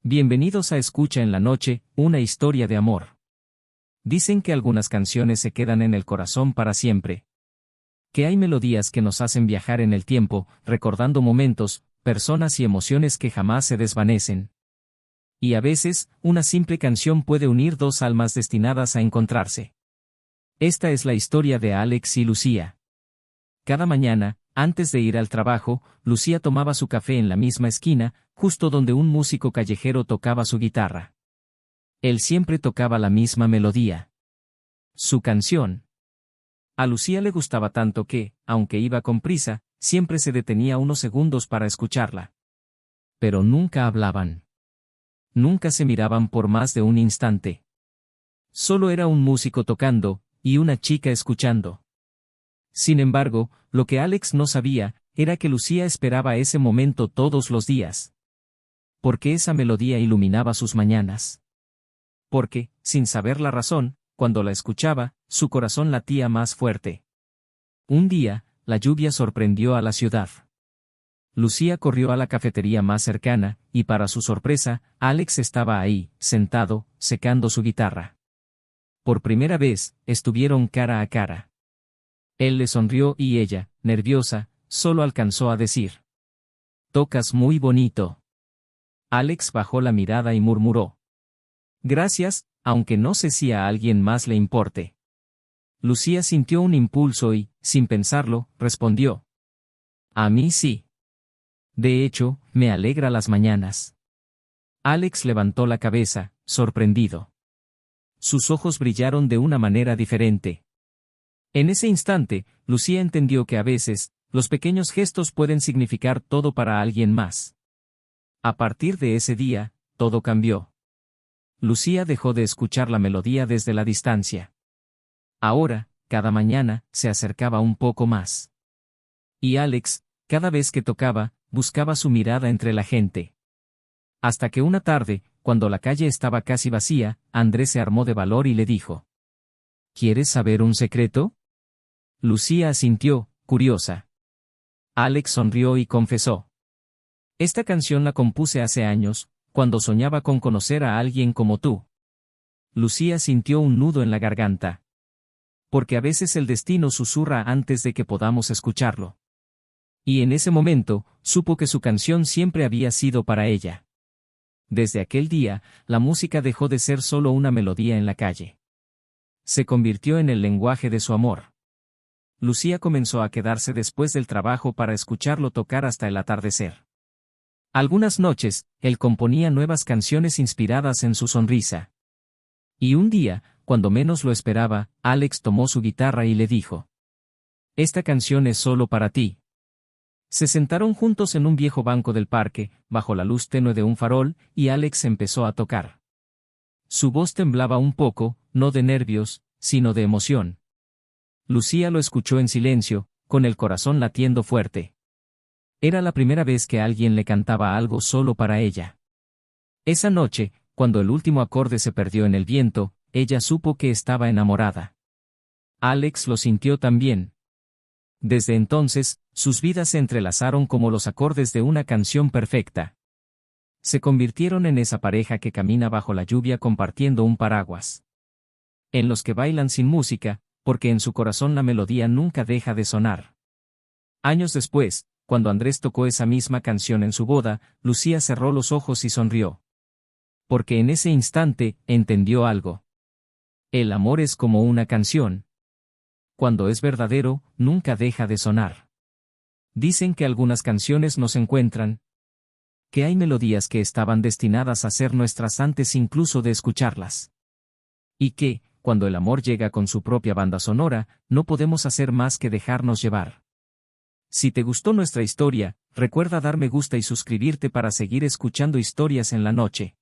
Bienvenidos a Escucha en la Noche, una historia de amor. Dicen que algunas canciones se quedan en el corazón para siempre. Que hay melodías que nos hacen viajar en el tiempo, recordando momentos, personas y emociones que jamás se desvanecen. Y a veces, una simple canción puede unir dos almas destinadas a encontrarse. Esta es la historia de Alex y Lucía. Cada mañana, antes de ir al trabajo, Lucía tomaba su café en la misma esquina, justo donde un músico callejero tocaba su guitarra. Él siempre tocaba la misma melodía. Su canción. A Lucía le gustaba tanto que, aunque iba con prisa, siempre se detenía unos segundos para escucharla. Pero nunca hablaban. Nunca se miraban por más de un instante. Solo era un músico tocando, y una chica escuchando. Sin embargo, lo que Alex no sabía, era que Lucía esperaba ese momento todos los días. Porque esa melodía iluminaba sus mañanas. Porque, sin saber la razón, cuando la escuchaba, su corazón latía más fuerte. Un día, la lluvia sorprendió a la ciudad. Lucía corrió a la cafetería más cercana, y para su sorpresa, Alex estaba ahí, sentado, secando su guitarra. Por primera vez, estuvieron cara a cara. Él le sonrió y ella, nerviosa, solo alcanzó a decir: «Tocas muy bonito». Alex bajó la mirada y murmuró: «Gracias, aunque no sé si a alguien más le importe». Lucía sintió un impulso y, sin pensarlo, respondió: «A mí sí. De hecho, me alegra las mañanas». Alex levantó la cabeza, sorprendido. Sus ojos brillaron de una manera diferente. En ese instante, Lucía entendió que a veces, los pequeños gestos pueden significar todo para alguien más. A partir de ese día, todo cambió. Lucía dejó de escuchar la melodía desde la distancia. Ahora, cada mañana, se acercaba un poco más. Y Alex, cada vez que tocaba, buscaba su mirada entre la gente. Hasta que una tarde, cuando la calle estaba casi vacía, Andrés se armó de valor y le dijo: «¿Quieres saber un secreto?». Lucía asintió, curiosa. Alex sonrió y confesó: «Esta canción la compuse hace años, cuando soñaba con conocer a alguien como tú». Lucía sintió un nudo en la garganta. Porque a veces el destino susurra antes de que podamos escucharlo. Y en ese momento, supo que su canción siempre había sido para ella. Desde aquel día, la música dejó de ser solo una melodía en la calle. Se convirtió en el lenguaje de su amor. Lucía comenzó a quedarse después del trabajo para escucharlo tocar hasta el atardecer. Algunas noches, él componía nuevas canciones inspiradas en su sonrisa. Y un día, cuando menos lo esperaba, Alex tomó su guitarra y le dijo: «Esta canción es solo para ti». Se sentaron juntos en un viejo banco del parque, bajo la luz tenue de un farol, y Alex empezó a tocar. Su voz temblaba un poco, no de nervios, sino de emoción. Lucía lo escuchó en silencio, con el corazón latiendo fuerte. Era la primera vez que alguien le cantaba algo solo para ella. Esa noche, cuando el último acorde se perdió en el viento, ella supo que estaba enamorada. Alex lo sintió también. Desde entonces, sus vidas se entrelazaron como los acordes de una canción perfecta. Se convirtieron en esa pareja que camina bajo la lluvia compartiendo un paraguas. En los que bailan sin música, porque en su corazón la melodía nunca deja de sonar. Años después, cuando Andrés tocó esa misma canción en su boda, Lucía cerró los ojos y sonrió. Porque en ese instante, entendió algo. El amor es como una canción. Cuando es verdadero, nunca deja de sonar. Dicen que algunas canciones nos encuentran. Que hay melodías que estaban destinadas a ser nuestras antes incluso de escucharlas. Y que, cuando el amor llega con su propia banda sonora, no podemos hacer más que dejarnos llevar. Si te gustó nuestra historia, recuerda dar me gusta y suscribirte para seguir escuchando historias en la noche.